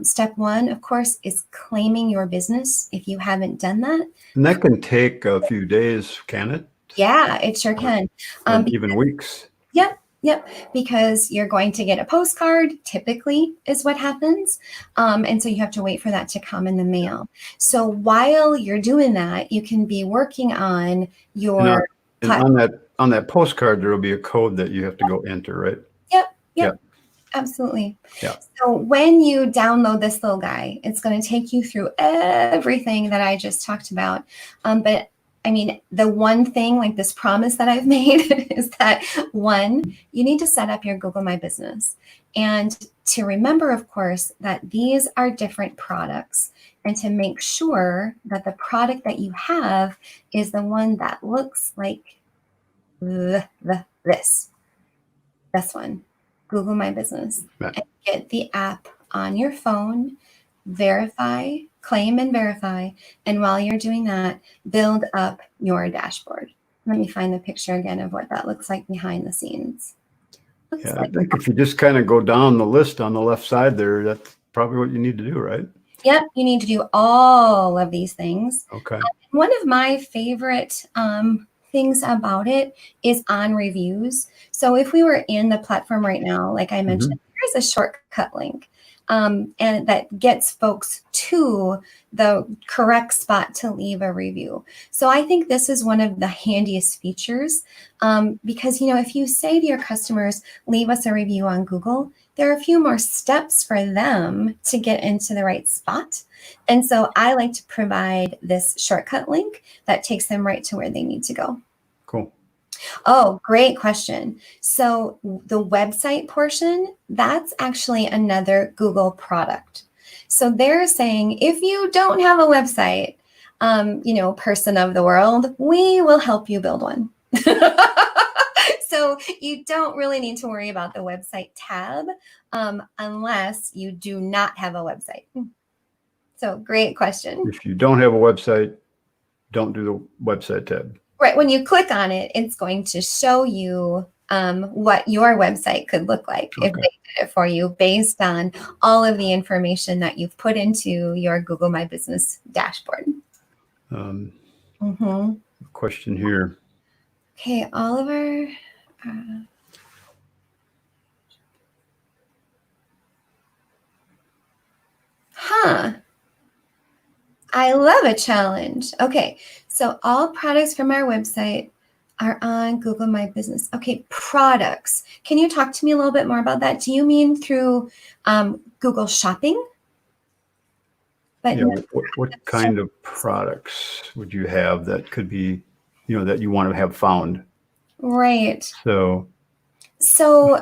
Step one, of course, is claiming your business if you haven't done that. And that can take a few days, can it? Yeah, it sure can. Even weeks. Yep, because you're going to get a postcard, typically is what happens. And so you have to wait for that to come in the mail. So while you're doing that, you can be working on your and on that postcard, there will be a code that you have to go enter, right? Yep. Absolutely. Yeah. So when you download this little guy, it's going to take you through everything that I just talked about. But I mean, the one thing, like this promise that I've made is that one, you need to set up your Google My Business. And to remember, of course, that these are different products, and to make sure that the product that you have is the one that looks like this one. Google My Business, and get the app on your phone, verify, claim and verify. And while you're doing that, build up your dashboard. Let me find the picture again of what that looks like behind the scenes. I think if you just kind of go down the list on the left side there, that's probably what you need to do, right? Yep, you need to do all of these things. Okay. One of my favorite things about it is on reviews. So if we were in the platform right now, like I mentioned, here's a shortcut link. And that gets folks to the correct spot to leave a review. So I think this is one of the handiest features because, if you say to your customers, leave us a review on Google, there are a few more steps for them to get into the right spot. And so I like to provide this shortcut link that takes them right to where they need to go. Cool. Oh, great question. So the website portion, that's actually another Google product. So they're saying, if you don't have a website, person of the world, we will help you build one. So you don't really need to worry about the website tab unless you do not have a website. So great question. If you don't have a website, don't do the website tab. Right. When you click on it, it's going to show you what your website could look like if they did it for you based on all of the information that you've put into your Google My Business dashboard. Question here. Okay, Oliver. I love a challenge. Okay, so all products from our website are on Google My Business. Okay, products. Can you talk to me a little bit more about that? Do you mean through Google Shopping? But what kind of products would you have that could be, that you want to have found? Right. So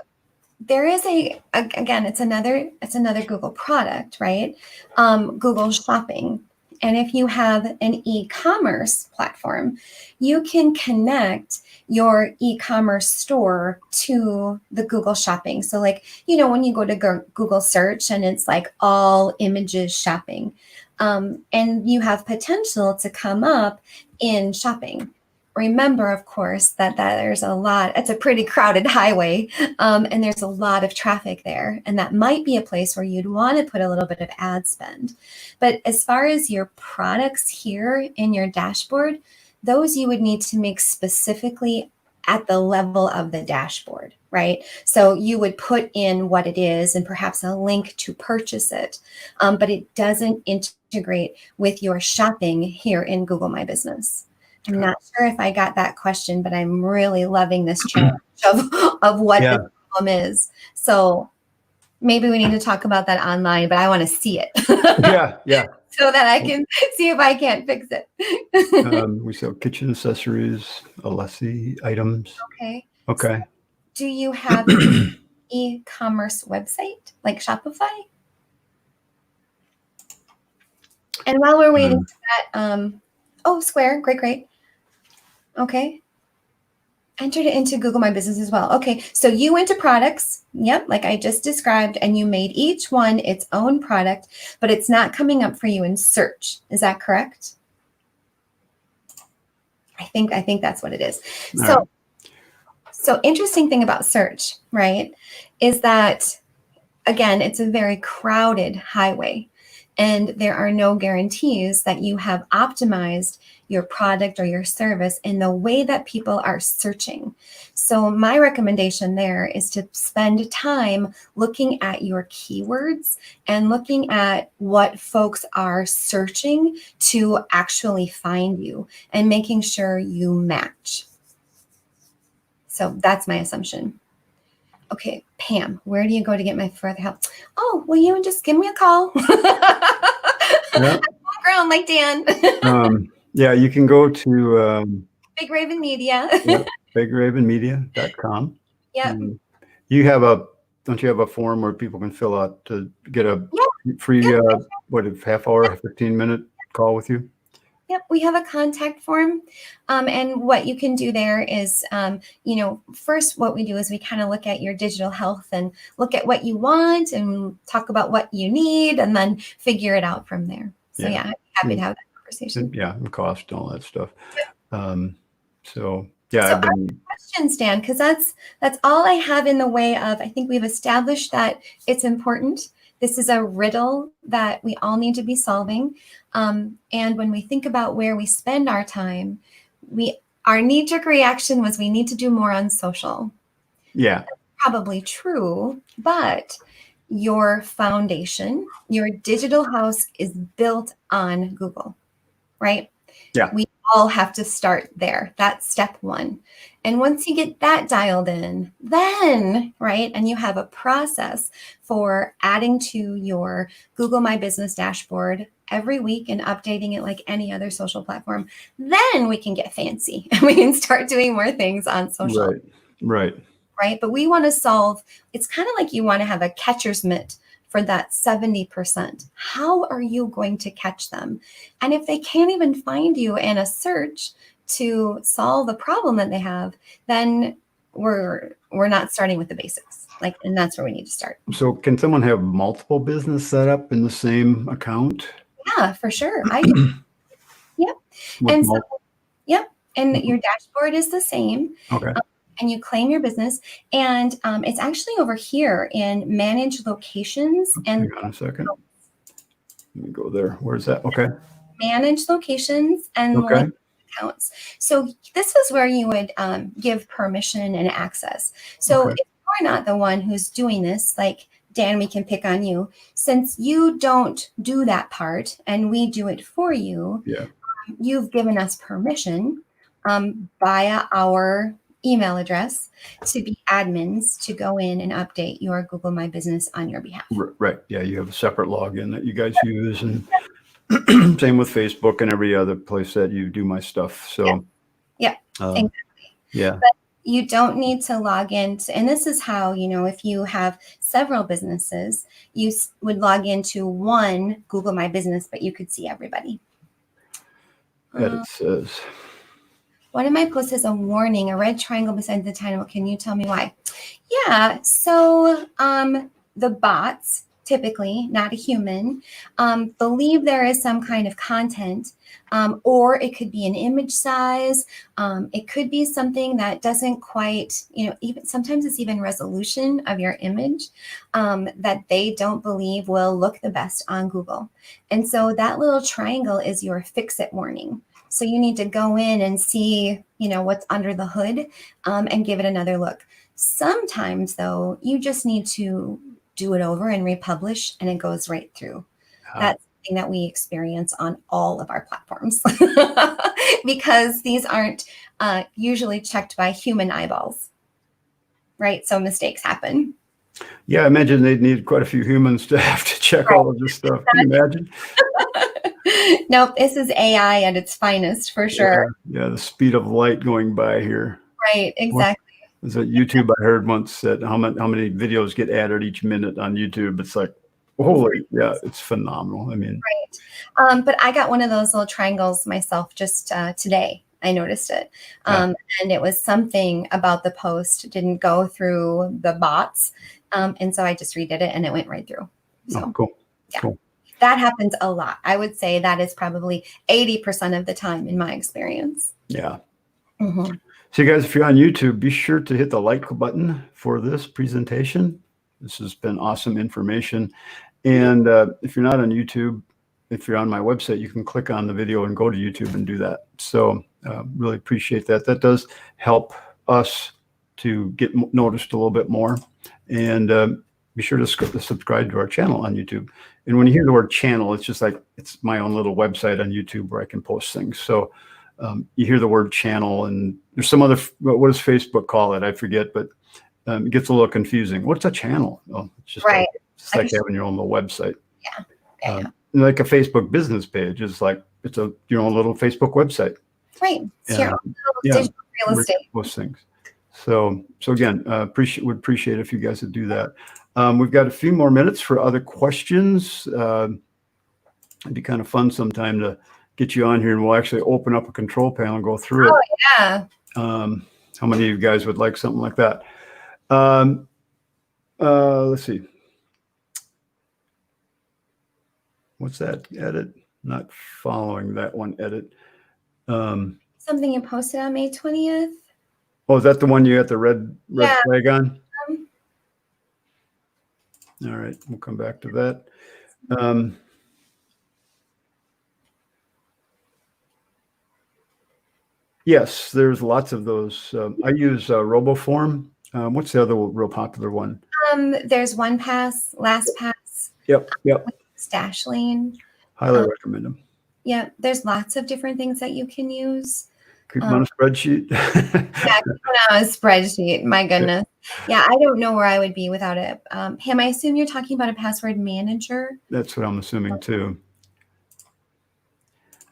there is again, it's another Google product, right? Google Shopping. And if you have an e-commerce platform, you can connect your e-commerce store to the Google Shopping. So when you go to Google search and it's like all images shopping, and you have potential to come up in shopping. Remember, of course, that there's it's a pretty crowded highway, and there's a lot of traffic there. And that might be a place where you'd want to put a little bit of ad spend. But as far as your products here in your dashboard, those you would need to make specifically at the level of the dashboard, right? So you would put in what it is and perhaps a link to purchase it, but it doesn't integrate with your shopping here in Google My Business. I'm not sure if I got that question, but I'm really loving this challenge of what the problem is. So maybe we need to talk about that online, but I want to see it. Yeah. So that I can see if I can't fix it. We sell kitchen accessories, Alessi items. Okay. Okay. So do you have an e-commerce website like Shopify? And while we're waiting for that, Square, great. Okay. Entered it into Google My Business as well. Okay, so you went to products, like I just described, and you made each one its own product, but it's not coming up for you in search. Is that correct? I think that's what it is. So interesting thing about search, right, is that, again, it's a very crowded highway, and there are no guarantees that you have optimized your product or your service in the way that people are searching. So my recommendation there is to spend time looking at your keywords and looking at what folks are searching to actually find you and making sure you match. So that's my assumption. Okay, Pam, where do you go to get my further help? Oh, well, you just give me a call. I'm grown like Dan. Yeah, you can go to Big Raven Media. BigRavenMedia.com. Yeah. Don't you have a form where people can fill out to get a free half hour, 15-minute call with you? Yep, we have a contact form. And what you can do there is, first what we do is we kind of look at your digital health and look at what you want and talk about what you need and then figure it out from there. So I'm happy to have that conversation. And cost and all that stuff. Questions, Dan, because that's all I have in the way of, I think we've established that it's important. This is a riddle that we all need to be solving. And when we think about where we spend our time, our knee-jerk reaction was we need to do more on social. Yeah. probably true, but your foundation, your digital house is built on Google, right? Yeah. We all have to start there. That's step one. And once you get that dialed in, then, right, and you have a process for adding to your Google My Business dashboard every week and updating it like any other social platform, then we can get fancy and we can start doing more things on social. Right. Right. Right. But we want to solve, it's kind of like you want to have a catcher's mitt for that 70%. How are you going to catch them? And if they can't even find you in a search to solve the problem that they have, then we're not starting with the basics. Like, and that's where we need to start. So can someone have multiple business set up in the same account? Yeah, for sure. I do. Yep. With And so, mul- yep. And your dashboard is the same. okay. And you claim your business. And it's actually over here in manage locations and Hang on a second. Let me go there. Where's that? Okay. manage locations and Okay. link accounts. So this is where you would give permission and access. So Okay. if you're not the one who's doing this, like Dan, we can pick on you. Since you don't do that part and we do it for you, Yeah. You've given us permission via our email address to be admins to go in and update your Google My Business on your behalf. Right. Yeah. You have a separate login that you guys use, and same with Facebook and every other place that you do my stuff. So, Yeah. Exactly. Yeah. But you don't need to log in. And this is how, if you have several businesses, you would log into one Google My Business, but you could see everybody. Edit says. One of my posts has a warning, a red triangle beside the title. Can you tell me why? Yeah, so the bots, typically not a human, believe there is some kind of content, or it could be an image size. It could be something that doesn't quite, even sometimes it's even resolution of your image that they don't believe will look the best on Google. And so that little triangle is your fix it warning. So you need to go in and see, what's under the hood and give it another look. Sometimes, though, you just need to do it over and republish, and it goes right through. That's something that we experience on all of our platforms because these aren't usually checked by human eyeballs, right? So mistakes happen. Yeah, I imagine they'd need quite a few humans to have to check all of this stuff. Can you imagine? Nope, this is AI at its finest for sure. Yeah, the speed of light going by here. Right, exactly. Is it YouTube? I heard once that how many videos get added each minute on YouTube. It's like, holy, yeah, it's phenomenal. I mean, right. But I got one of those little triangles myself just today. I noticed it. And it was something about the post didn't go through the bots. And so I just redid it and it went right through. So cool. Yeah. Cool. That happens a lot. I would say that is probably 80% of the time in my experience. Yeah. Mm-hmm. So you guys, if you're on YouTube, be sure to hit the like button for this presentation. This has been awesome information. And if you're not on YouTube, if you're on my website, you can click on the video and go to YouTube and do that. So really appreciate that. That does help us to get noticed a little bit more. And be sure to subscribe to our channel on YouTube. And when you hear the word channel, it's just like it's my own little website on YouTube where I can post things. So you hear the word channel, and there's some other, what does Facebook call it? I forget, but it gets a little confusing. What's a channel? Oh, it's just right. It's like having your own little website. Yeah. Like a Facebook business page is like it's your own little Facebook website. Right. It's your own little digital real estate. Most things. So again, would appreciate if you guys would do that. We've got a few more minutes for other questions. It'd be kind of fun sometime to get you on here, and we'll actually open up a control panel and go through it. Oh yeah. How many of you guys would like something like that? Let's see. What's that? Edit. Not following that one. Edit. Something you posted on May 20th. Oh, is that the one you got the red flag on? All right, we'll come back to that. Yes, there's lots of those. I use RoboForm What's the other real popular one? There's OnePass, LastPass, Yep. Dashlane. Highly recommend them. Yeah, there's lots of different things that you can use. Keep them on a spreadsheet. Yeah, on a spreadsheet. My goodness. Yeah, I don't know where I would be without it. Pam, I assume you're talking about a password manager. That's what I'm assuming too.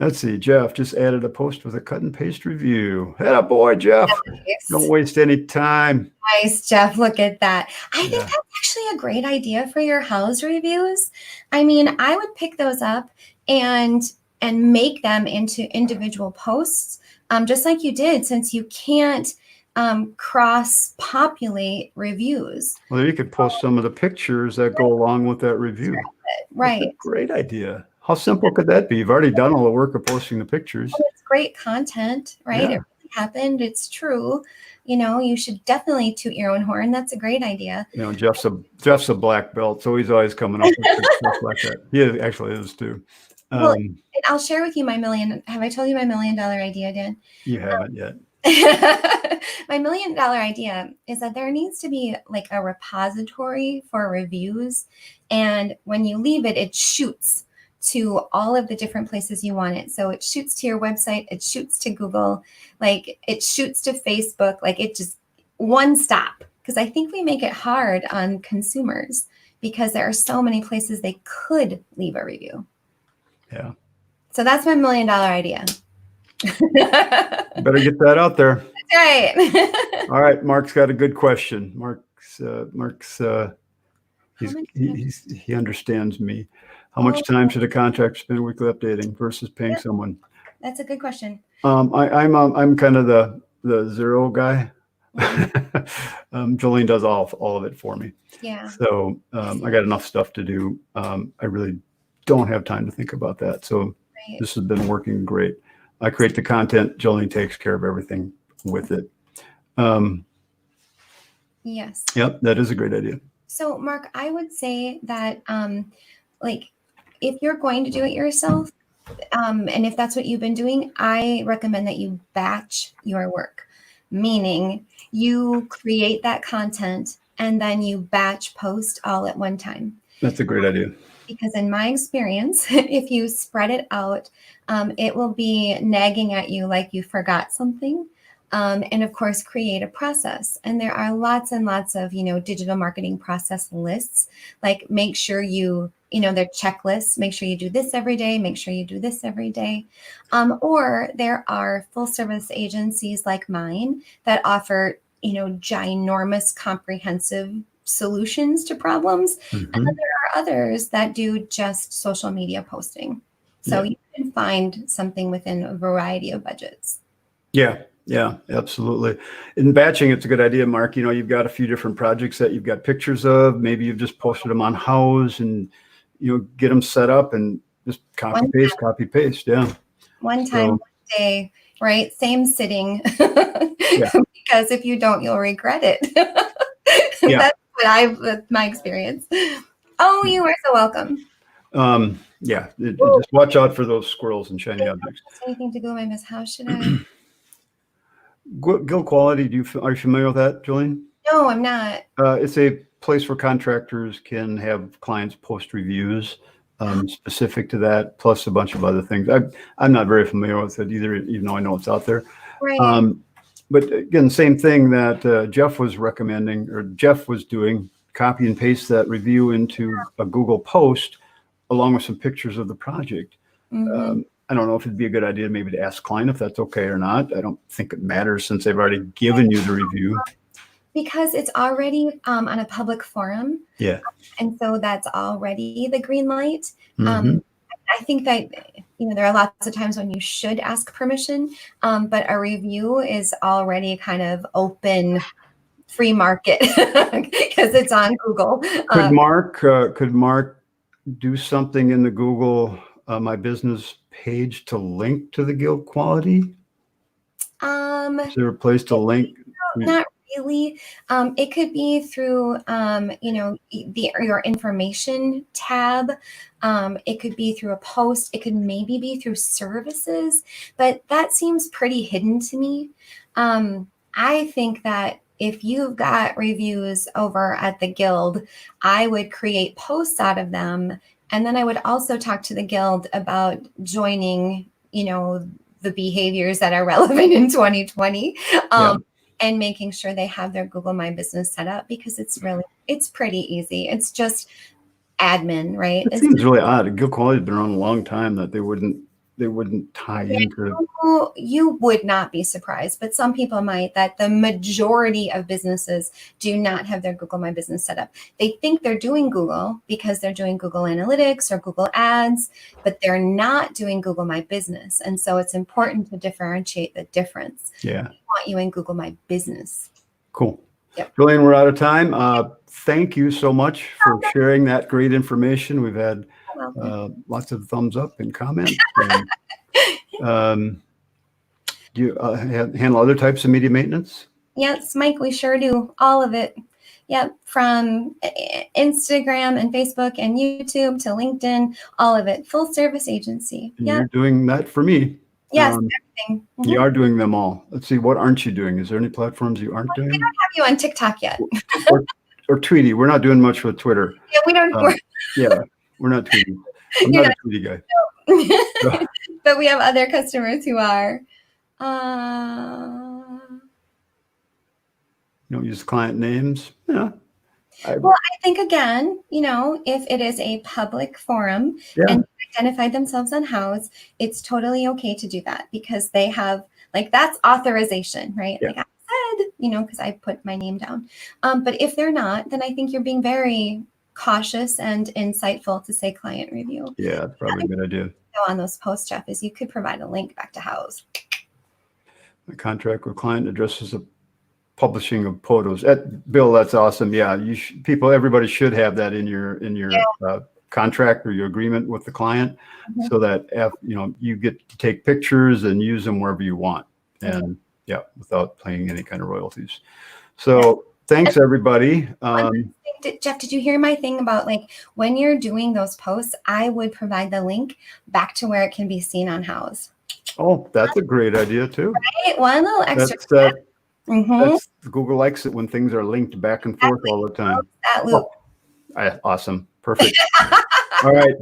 Let's see. Jeff just added a post with a cut and paste review. Atta boy, Jeff. Nice. Don't waste any time. Nice, Jeff. Look at that. I think that's actually a great idea for your house reviews. I mean, I would pick those up and make them into individual posts, just like you did, since you can't cross-populate reviews. Well, you could post some of the pictures that go along with that review. Right. That's a great idea. How simple could that be? You've already done all the work of posting the pictures. Well, it's great content, right? Yeah. It really happened. It's true. You know, you should definitely toot your own horn. That's a great idea. You know, Jeff's a black belt, so he's always coming up with stuff like that. He actually is too. Well, I'll share with you have I told you my $1 million idea, Dan? You haven't yet. My $1 million idea is that there needs to be like a repository for reviews. And when you leave it, it shoots to all of the different places you want it. So it shoots to your website, it shoots to Google, like it shoots to Facebook, like it just one stop. Because I think we make it hard on consumers because there are so many places they could leave a review. Yeah. So that's my $1 million idea. Better get that out there. That's right. All right. Mark's got a good question. He understands me. How much time should a contractor spend weekly updating versus paying someone? That's a good question. I'm kind of the zero guy. Joleen does all of it for me. Yeah. So I got enough stuff to do. I really don't have time to think about that. So This has been working great. I create the content. Joleen takes care of everything with it. Yes. Yep, that is a great idea. So, Mark, I would say that, like, if you're going to do it yourself, and if that's what you've been doing, I recommend that you batch your work, meaning you create that content and then you batch post all at one time. That's a great idea. Because in my experience, if you spread it out, it will be nagging at you like you forgot something. And of course, create a process. And there are lots and lots of, digital marketing process lists. Like make sure they're checklists. Make sure you do this every day. Make sure you do this every day. Or there are full service agencies like mine that offer, ginormous comprehensive solutions to problems. Mm-hmm. And then there are others that do just social media posting. So you can find something within a variety of budgets. Yeah, absolutely. In batching, it's a good idea, Mark. You've got a few different projects that you've got pictures of. Maybe you've just posted them on Houzz and, get them set up and just copy, paste. Yeah. One time, one day, right? Same sitting. Because if you don't, you'll regret it. That's that's my experience. Oh, you are so welcome. Just watch out for those squirrels and shiny objects. Anything to go in my miss? How should I? Guild Quality, are you familiar with that, Joleen? No, I'm not. It's a place where contractors can have clients post reviews specific to that, plus a bunch of other things. I'm not very familiar with it either, even though I know it's out there. Right. But again, same thing that Jeff was recommending, or Jeff was doing, copy and paste that review into a Google post along with some pictures of the project. Mm-hmm. I don't know if it'd be a good idea maybe to ask client if that's okay or not. I don't think it matters since they've already given you the review. Because it's already on a public forum. Yeah. And so that's already the green light. Mm-hmm. I think that, there are lots of times when you should ask permission, but a review is already kind of open free market because it's on Google. Could Mark do something in the Google My Business page to link to the Guild Quality? Is there a place to link? Not really. It could be through, your information tab. It could be through a post. It could maybe be through services, but that seems pretty hidden to me. I think that if you've got reviews over at the guild, I would create posts out of them. And then I would also talk to the guild about joining, the behaviors that are relevant in 2020. Yeah. And making sure they have their Google My Business set up, because it's pretty easy. It's just admin, right? It seems really odd. Guild Quality has been around a long time that they wouldn't tie into. You would not be surprised, but some people might, that the majority of businesses do not have their Google My Business set up. They think they're doing Google because they're doing Google Analytics or Google Ads, but they're not doing Google My Business. And so it's important to differentiate the difference. Yeah. We want you in Google My Business. Cool. Yep. Joleen, we're out of time. Thank you so much for sharing that great information. We've had lots of thumbs up and comments. And, do you handle other types of media maintenance? Yes, Mike, we sure do. All of it. Yep. From Instagram and Facebook and YouTube to LinkedIn, all of it. Full service agency. Yeah. You're doing that for me. Yes, everything. Mm-hmm. You are doing them all. Let's see, what aren't you doing? Is there any platforms you aren't doing? We don't have you on TikTok yet. or Tweety. We're not doing much with Twitter. Yeah, we don't. We're not Tweety. I'm not a Tweety guy. No. But we have other customers who are. You don't use client names? Yeah. Well, I think, again, if it is a public forum and identify themselves on House, it's totally okay to do that, because they have, that's authorization, right? Yeah. Like I said, because I put my name down. But if they're not, then I think you're being very cautious and insightful to say client review. Yeah, that's probably a good idea. On those posts, Jeff, is you could provide a link back to House. The contract with client addresses the publishing of photos. Bill, that's awesome. Yeah, everybody should have that in your contract or your agreement with the client, so that you get to take pictures and use them wherever you want, and without paying any kind of royalties. So thanks, everybody. Jeff, did you hear my thing about when you're doing those posts, I would provide the link back to where it can be seen on House. Oh, that's a great idea too. Right? One little extra. That's Google likes it when things are linked back and forth all the time. That loop. Awesome. Perfect. All right.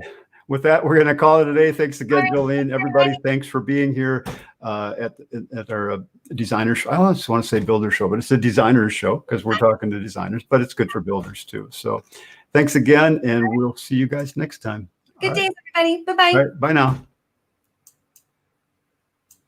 With that, we're going to call it a day. Thanks again, Joleen. Everybody, thanks for being here at our designer show. I just want to say builder show, but it's a designers show because we're talking to designers, but it's good for builders too. So thanks again, and we'll see you guys next time. Good day, everybody. Bye-bye. All right, bye now.